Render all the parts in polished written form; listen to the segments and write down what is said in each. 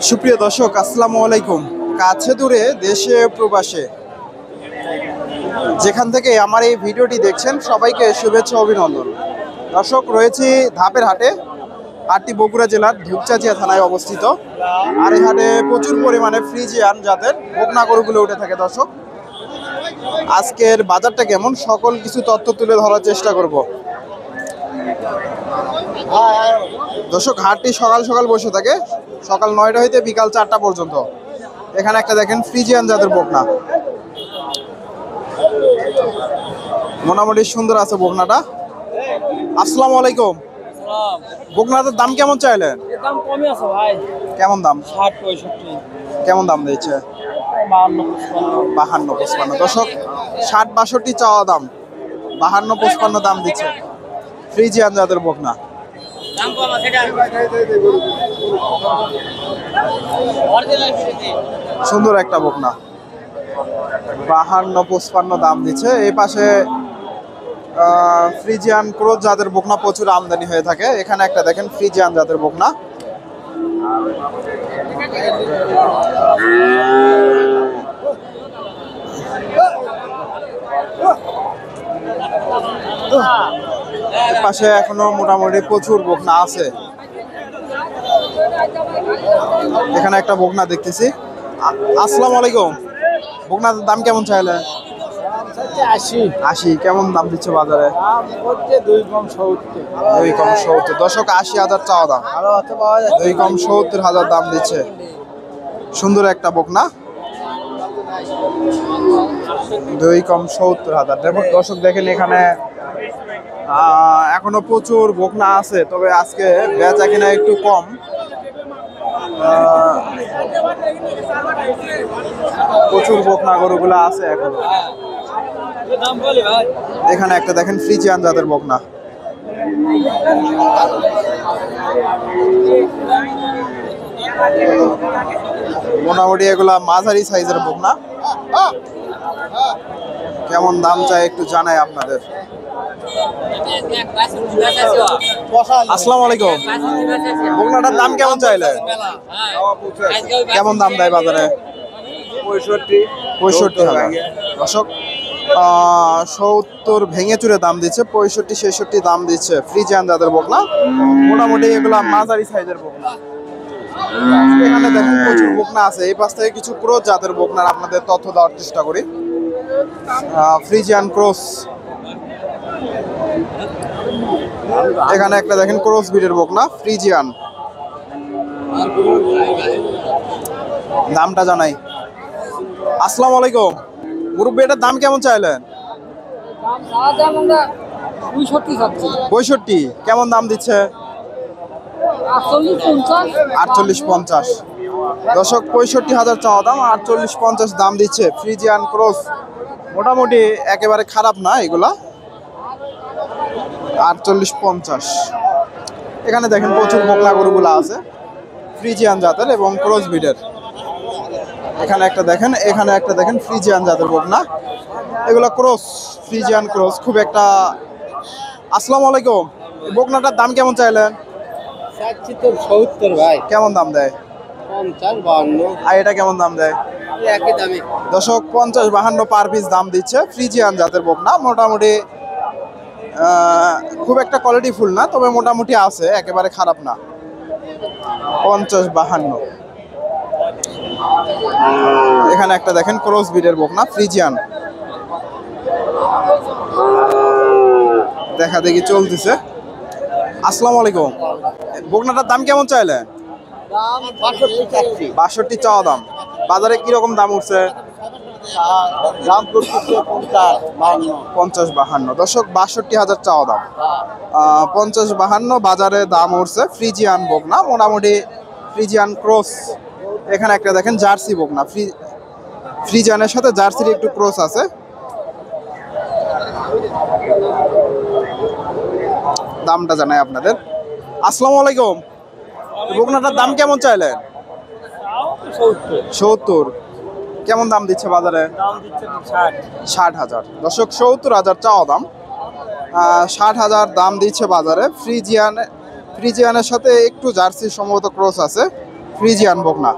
সুপ্রিয় দর্শক, আসসালামু আলাইকুম। কাছে দূরে দেশে প্রবাসে যেখান থেকে আমার এই ভিডিওটি দেখছেন সবাইকে শুভেচ্ছা অভিনন্দন। দর্শক, রয়েছি ধাপের হাটে। হাটটি বগুড়া জেলার ধূপচাচিয়া থানায় অবস্থিত। আর এই হাটে প্রচুর পরিমাণে ফ্রিজিয়ান জাতের বকনা গরুগুলো উঠে থাকে। দর্শক, আজকের বাজারটা কেমন সকল কিছু তথ্য তুলে ধরার চেষ্টা করব। দর্শক, হাটটি সকাল সকাল বসে থাকে, সকাল 9টা হইতে বিকাল 4টা পর্যন্ত। এখানে একটা দেখেন ফ্রিজিয়ান জাতের বকনা, মোটামুটি সুন্দর আছে বকনাটা। আসসালামু আলাইকুম। বকনাটার দাম কেমন চাইলেন? দাম কমই আছে ভাই। কেমন দাম? 60-65। কেমন দাম দিচ্ছে? 52-55। দর্শক, 60-62 চাওয়া দাম, 52-55 দাম দিচ্ছে ফ্রিজিয়ান জাতের বকনা। সুন্দর একটা বকনা, 52-55 দাম দিচ্ছে। এই পাশে ফ্রিজিয়ান ক্রস জাতের বকনা প্রচুর আমদানি হয়ে থাকে। এখানে একটা দেখেন ফ্রিজিয়ান জাতের বকনা। পাশে এখনো মোটামুটি প্রচুর বকনা আছে। এখানে একটা বকনা দেখতেছি। আসসালামু আলাইকুম। বকনার দাম কেমন চাইলে? 80। কেমন দাম দিচ্ছে বাজারে? 2-70। দর্শক, 80,000 চাওয়া দাম, 2-70,000 দাম দিচ্ছে। সুন্দর একটা বকনা, 2-70,000। দর্শক দেখেন, এখানে এখনো প্রচুর বকনা আছে, তবে আজকে বেচা কিনা একটু কম। প্রচুর বকনা গরুগুলা আছে এখন। এখানে একটা দেখেন ফ্রিজিয়ান জাতের বকনা। মোটামুটি এগুলা মাঝারি সাইজের বকনা। কেমন দাম চাই একটু জানাই আপনাদের। আসসালামু আলাইকুম। বকনাটার দাম কেমন চাইলে? কেমন দাম দেয় বাজারে? 65,000। দর্শক, 70 ভেঙে চুরে দাম দিচ্ছে, 65-66 দাম দিচ্ছে ফ্রিজিয়ান জাতের বকনা। মোটামুটি এগুলা মাঝারি সাইজের বকনা। এখানে দেখেন প্রচুর বকনা আছে। এই পাশ থেকে কিছু ক্রস জাতের বকনার আপনাদের তথ্য দেওয়ার চেষ্টা করি। ফ্রিজিয়ান ক্রস, এখানে একটা দেখেন ক্রস ব্রিডের বকনা ফ্রিজিয়ান। দামটা জানাই। আসসালামু আলাইকুম। মুরব্বী, এটার দাম কেমন চাইলেন? 65। কেমন দাম দিচ্ছে? 48-50। দর্শক, 65,000 চাওয়া দাম, 48-50 দাম দিচ্ছে ফ্রিজিয়ান ক্রস। মোটামুটি একেবারে খারাপ না এগুলা, 48-50। এখানে দেখেন প্রচুর বকনা গরুগুলা আছে ফ্রিজিয়ান জাতের এবং ক্রস ব্রিডের। এখানে একটা দেখেন ফ্রিজিয়ান জাতের বকনা। এগুলা ক্রস, ফ্রিজিয়ান ক্রস, খুব একটা। আসসালামু আলাইকুম। বকনাটার দাম কেমন চাইলেন? 70 ভাই। কেমন দাম দেয়? 50-52। আর এটা কেমন দাম দেয়? একই দামে। দর্শক, 50-52 পার পিস দাম দিচ্ছে ফ্রিজিয়ান জাতের বকনা। মোটামুটি খুব একটা কোয়ালিটি ফুল না, তবে মোটামুটি আছে, একেবারে খারাপ না। 50-52। এখানে একটা দেখেন ক্রস ব্রিডের বকনা ফ্রিজিয়ান, দেখা দেখি চলতেছে। আসসালামু আলাইকুম। বকনাটার দাম কেমন চাইলেন? 62 চাওয়া দাম। বাজারে কিরকম দাম উঠছে? 50-52। দর্শক, 62,000 চাওয়া দাম, 50-52 বাজারে দাম উঠছে ফ্রিজিয়ান বকনা। মোটামুটি ফ্রিজিয়ান ক্রস। এখানে একটা দেখেন জার্সি বকনা, ফ্রিজিয়ানের সাথে জার্সির একটু ক্রস আছে। দামটা জানাই আপনাদের। আসসালামু আলাইকুম। বকনাটার দাম কেমন চাইলেন? 70। কেমন দাম দিচ্ছে বাজারে? 60,000। দর্শক, 70,000 চাওয়া দাম, 60,000 দাম দিচ্ছে বাজারে। ফ্রিজিয়ানের সাথে একটু জার্সি সম্ভবত ক্রস আছে। ফ্রিজিয়ান বকনা।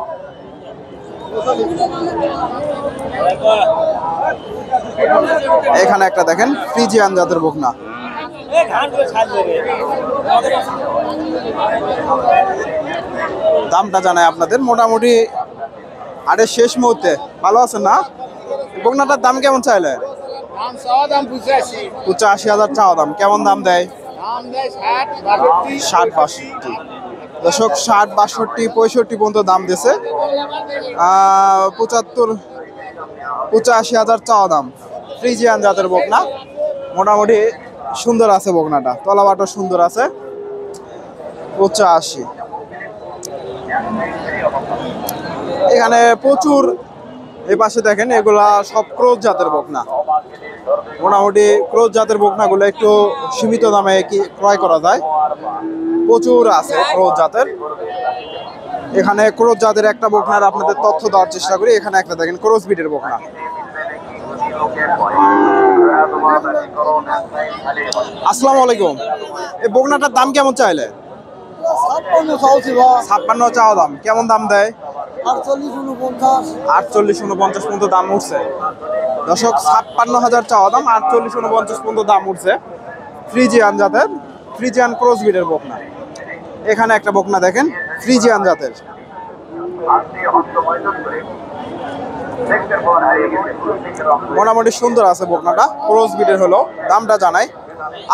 এখানে একটা দেখেন ফ্রিজিয়ান জাতের বকনা। দামটা জানাই আপনাদের মোটামুটি হাটের শেষ মুহূর্তে। ভালো আছেন না? বকনাটার দাম কেমন চাইলে? 85,000 চাওয়া দাম। কেমন দাম দেয়? 60-62। দর্শক 60-62 65 পর্যন্ত দাম দিয়েছে। 85,000 চাওয়া দাম। ফ্রিজিয়ান জাতের বকনা, মোটামুটি সুন্দর আছে বকনাটা, তলাবাটো সুন্দর আছে। 85। এখানে প্রচুর, এই পাশে দেখেন এগুলা সব ক্রোজ জাতের বকনা। মোটামুটি ক্রোজ জাতের বকনাগুলো একটু সীমিত দামে ক্রয় করা যায়। প্রচুর আছে ক্রোজ জাতের। এখানে ক্রোজ জাতের একটা বকনার আপনাদের তথ্য দেওয়ার চেষ্টা করি। এখানে একটা দেখেন ক্রোজ বিটের বকনা। আসসালামু আলাইকুম। এই বকনাটার দাম কেমন চাইলে? 56 চাওয়া দাম। কেমন দাম দেয়? 48-49 পর্যন্ত দাম উঠছে। দর্শক 56,000 চাওয়া দাম, 48-49 পর্যন্ত দাম উঠছে। ফ্রিজিয়ান জাতের, ফ্রিজিয়ান ক্রস ব্রিডের বকনা। এখানে একটা বকনা দেখেন ফ্রিজিয়ান জাতের। মোটামুটি সুন্দর আছে বকনাটা, ক্রস ব্রিডের হলো। দামটা জানাই।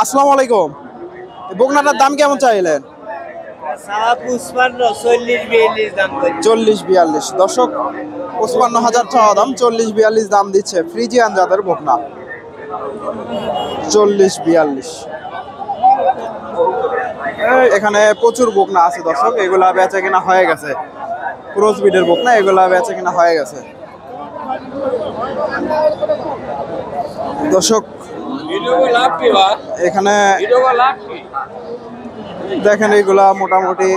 আসসালামু আলাইকুম। বকনাটার দাম কেমন চাইলেন? 40-42। দর্শক 55,000 চাওয়া দাম, 40-42 দাম দিচ্ছে। ফ্রিজিয়ান জাতের বকনা। 40-42। এখানে প্রচুর বকনা আছে দর্শক, এগুলা বেচা কিনা হয়ে গেছে। ক্রস ব্রিডের বকনা, এগুলা বেচা কিনা হয়ে গেছে। দর্শক এখানে দেখেন এগুলা মোটামুটি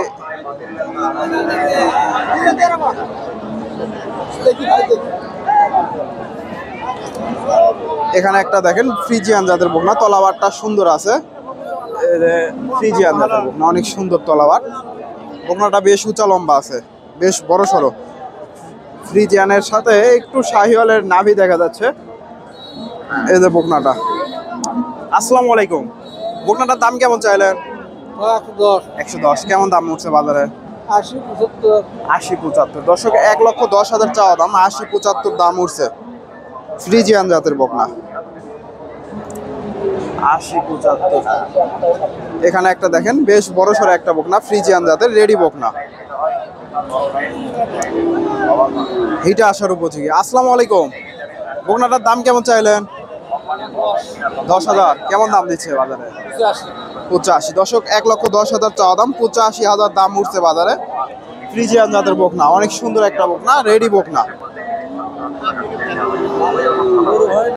এখানে একটা দেখেন ফ্রিজিয়ান জাতের বকনা, তলাবারটা সুন্দর আছে। ফ্রিজিয়ান জাতের বকনা, অনেক সুন্দর তলাবার। বকনাটা বেশ উঁচা লম্বা আছে, বেশ বড় সড়ো। ফ্রিজিয়ানের সাথে একটু শাহিওয়ালের নাভি দেখা যাচ্ছে। এই যে বকনাটা। আসসালামু আলাইকুম। বকনাটার দাম কেমন চাইলেন? 110। কেমন দাম উঠছে বাজারে? 80-75। দর্শক 1,10,000 চাওয়া দাম, 80-75 দাম উঠছে। ফ্রিজিয়ান জাতের বকনা। 80-75। এখানে একটা দেখেন বেশ বড় সড়ো একটা বকনা, ফ্রিজিয়ান জাতের রেডি বকনা। হিটে আসার উপযোগী। আসসালামু আলাইকুম। বকনাটার দাম কেমন চাইলেন? 10,000। কেমন দাম দিচ্ছে বাজারে? 85। দর্শক 1,10,000 চাওয়া দাম, 85,000 দাম উঠছে বাজারে। ফ্রিজিয়ান জাতের বকনা, অনেক সুন্দর একটা বকনা, রেডি বকনা।